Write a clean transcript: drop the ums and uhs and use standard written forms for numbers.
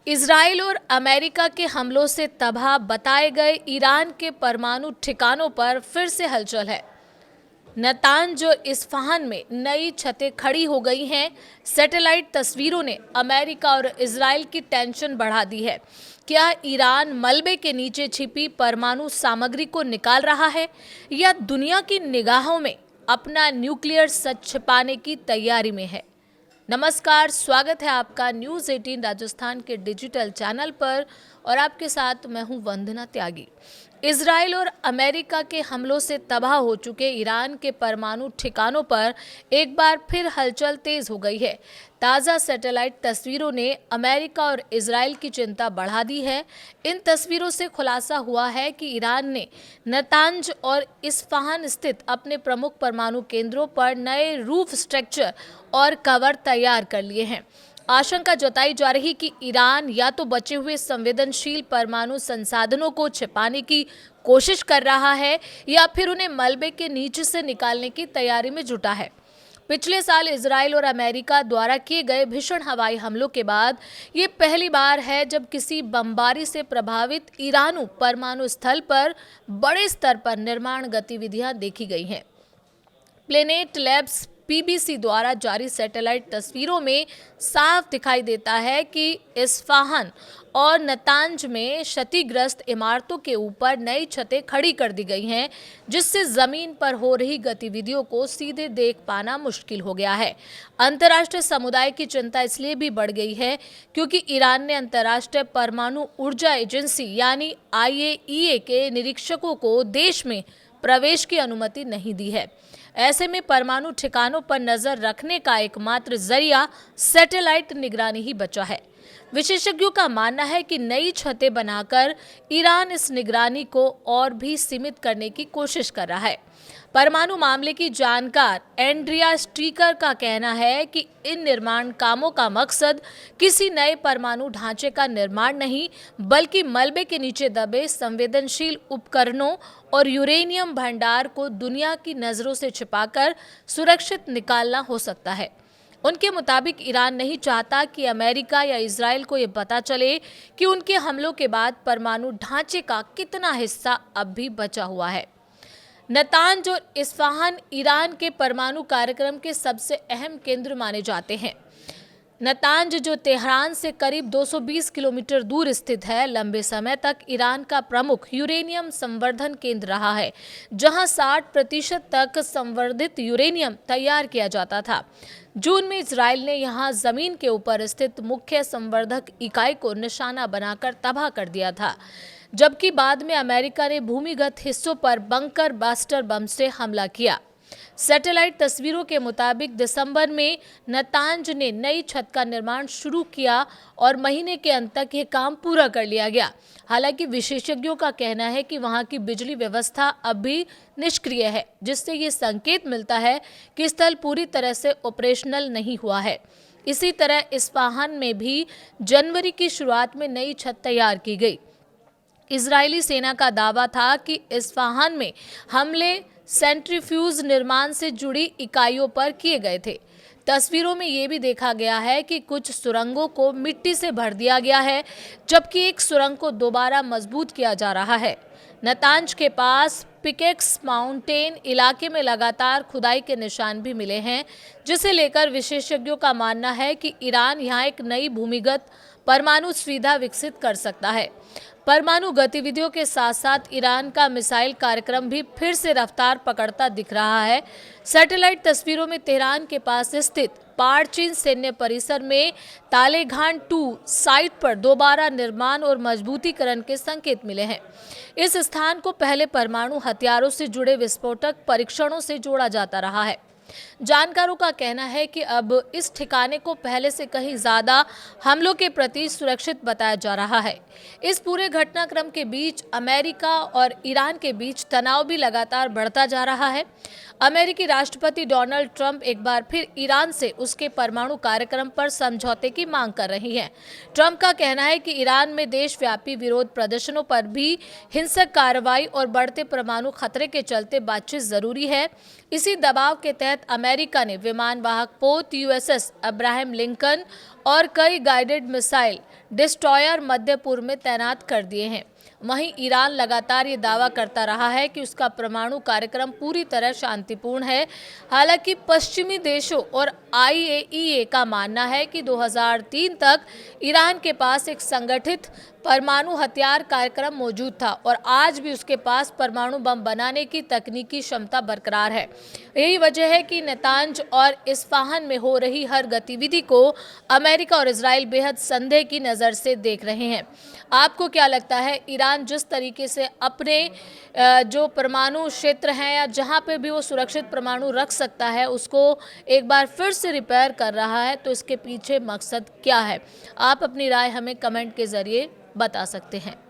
Israel और America के हमलों से तबाह बताए गए ईरान के परमाणु ठिकानों पर फिर से हलचल है। नतांज और इस्फहान में नई छतें खड़ी हो गई हैं। सैटेलाइट तस्वीरों ने अमेरिका और इजराइल की टेंशन बढ़ा दी है। क्या ईरान मलबे के नीचे छिपी परमाणु सामग्री को निकाल रहा है या दुनिया की निगाहों में अपना न्यूक्लियर सच छिपाने की तैयारी में है? नमस्कार, स्वागत है आपका न्यूज़ 18 राजस्थान के डिजिटल चैनल पर और आपके साथ मैं हूं वंदना त्यागी। इजराइल और अमेरिका के हमलों से तबाह हो चुके ईरान के परमाणु ठिकानों पर एक बार फिर हलचल तेज हो गई है। ताज़ा सैटेलाइट तस्वीरों ने अमेरिका और इजराइल की चिंता बढ़ा दी है। इन तस्वीरों से खुलासा हुआ है कि ईरान ने नतांज और इस्फहान स्थित अपने प्रमुख परमाणु केंद्रों पर नए रूफ स्ट्रक्चर और कवर तैयार कर लिए हैं। आशंका जताई जा रही कि ईरान या तो बचे हुए संवेदनशील परमाणु संसाधनों को छिपाने की कोशिश कर रहा है या फिर उन्हें मलबे के नीचे से निकालने की तैयारी में जुटा है। पिछले साल इजराइल और अमेरिका द्वारा किए गए भीषण हवाई हमलों के बाद ये पहली बार है जब किसी बमबारी से प्रभावित ईरानी परमाणु स्थल पर बड़े स्तर पर निर्माण गतिविधियां देखी गई हैं। प्लेनेट लैब्स पीबीसी द्वारा जारी सैटेलाइट तस्वीरों में साफ दिखाई देता है कि इस्फहान और नतांज में क्षतिग्रस्त इमारतों के ऊपर नई छतें खड़ी कर दी गई हैं, जिससे जमीन पर हो रही गतिविधियों को सीधे देख पाना मुश्किल हो गया है। अंतर्राष्ट्रीय समुदाय की चिंता इसलिए भी बढ़ गई है क्योंकि ईरान ने अंतर्राष्ट्रीय परमाणु ऊर्जा एजेंसी यानी IAEA के निरीक्षकों को देश में प्रवेश की अनुमति नहीं दी है। ऐसे में परमाणु ठिकानों पर नजर रखने का एकमात्र जरिया सैटेलाइट निगरानी ही बचा है। विशेषज्ञों का मानना है कि नई छतें बनाकर ईरान इस निगरानी को और भी सीमित करने की कोशिश कर रहा है। परमाणु मामले की जानकार एंड्रिया स्ट्रीकर का कहना है कि इन निर्माण कामों का मकसद किसी नए परमाणु ढांचे का निर्माण नहीं, बल्कि मलबे के नीचे दबे संवेदनशील उपकरणों और यूरेनियम भंडार को दुनिया की नजरों से छिपाकर सुरक्षित निकालना हो सकता है। उनके मुताबिक ईरान नहीं चाहता कि अमेरिका या इजराइल को ये पता चले कि उनके हमलों के बाद परमाणु ढांचे का कितना हिस्सा अब भी बचा हुआ है। नतांज और इस्फहान ईरान के परमाणु कार्यक्रम के सबसे अहम केंद्र माने जाते हैं। नतांज, जो तेहरान से करीब 220 किलोमीटर दूर स्थित है, लंबे समय तक ईरान का प्रमुख यूरेनियम संवर्धन केंद्र रहा है, जहां 60% तक संवर्धित यूरेनियम तैयार किया जाता था। जून में इजराइल ने यहां जमीन के ऊपर स्थित मुख्य संवर्धक इकाई को निशाना बनाकर तबाह कर दिया था, जबकि बाद में अमेरिका ने भूमिगत हिस्सों पर बंकर बास्टर बम से हमला किया। सैटेलाइट तस्वीरों के मुताबिक दिसंबर में नतांज ने नई छत का निर्माण शुरू किया और महीने के अंत तक यह काम पूरा कर लिया गया। हालांकि विशेषज्ञों का कहना है कि वहां की बिजली व्यवस्था अब भी निष्क्रिय है, जिससे ये संकेत मिलता है कि स्थल पूरी तरह से ऑपरेशनल नहीं हुआ है। इसी तरह इस्फहान में भी जनवरी की शुरुआत में नई छत तैयार की गई। इजरायली सेना का दावा था कि इस्फहान में हमले सेंट्रीफ्यूज निर्माण से जुड़ी इकाइयों पर किए गए थे। तस्वीरों में ये भी देखा गया है कि कुछ सुरंगों को मिट्टी से भर दिया गया है, जबकि एक सुरंग को दोबारा मजबूत किया जा रहा है। नतांज के पास पिकेक्स माउंटेन इलाके में लगातार खुदाई के निशान भी मिले हैं, जिसे लेकर विशेषज्ञों का मानना है कि ईरान यहाँ एक नई भूमिगत परमाणु सुविधा विकसित कर सकता है। परमाणु गतिविधियों के साथ साथ ईरान का मिसाइल कार्यक्रम भी फिर से रफ्तार पकड़ता दिख रहा है। सैटेलाइट तस्वीरों में तेहरान के पास स्थित पारचीन सैन्य परिसर में तालेगान 2 साइट पर दोबारा निर्माण और मजबूतीकरण के संकेत मिले हैं। इस स्थान को पहले परमाणु हथियारों से जुड़े विस्फोटक परीक्षणों से जोड़ा जाता रहा है। जानकारों का कहना है कि अब इस ठिकाने को पहले से कहीं ज्यादा हमलों के प्रति सुरक्षित बताया जा रहा है। इस पूरे घटनाक्रम के बीच अमेरिका और ईरान के बीच तनाव भी लगातार बढ़ता जा रहा है। अमेरिकी राष्ट्रपति डोनाल्ड ट्रंप एक बार फिर ईरान से उसके परमाणु कार्यक्रम पर समझौते की मांग कर रही हैं। ट्रंप का कहना है कि ईरान में देशव्यापी विरोध प्रदर्शनों पर भी हिंसक कार्रवाई और बढ़ते परमाणु खतरे के चलते बातचीत जरूरी है। इसी दबाव के तहत अमेरिका ने विमान वाहक पोत यूएसएस अब्राहम लिंकन और कई गाइडेड मिसाइल डिस्ट्रॉयर मध्य पूर्व में तैनात कर दिए हैं। वहीं ईरान लगातार ये दावा करता रहा है कि उसका परमाणु कार्यक्रम पूरी तरह शांतिपूर्ण है। हालांकि पश्चिमी देशों और आईएईए का मानना है कि 2003 तक ईरान के पास एक संगठित परमाणु हथियार कार्यक्रम मौजूद था और आज भी उसके पास परमाणु बम बनाने की तकनीकी क्षमता बरकरार है। यही वजह है कि नेतांज और इस्फहान में हो रही हर गतिविधि को अमेरिका और इजराइल बेहद संदेह की नज़र से देख रहे हैं। आपको क्या लगता है, ईरान जिस तरीके से अपने जो परमाणु क्षेत्र हैं या जहां पे भी वो सुरक्षित परमाणु रख सकता है उसको एक बार फिर से रिपेयर कर रहा है, तो इसके पीछे मकसद क्या है? आप अपनी राय हमें कमेंट के ज़रिए बता सकते हैं।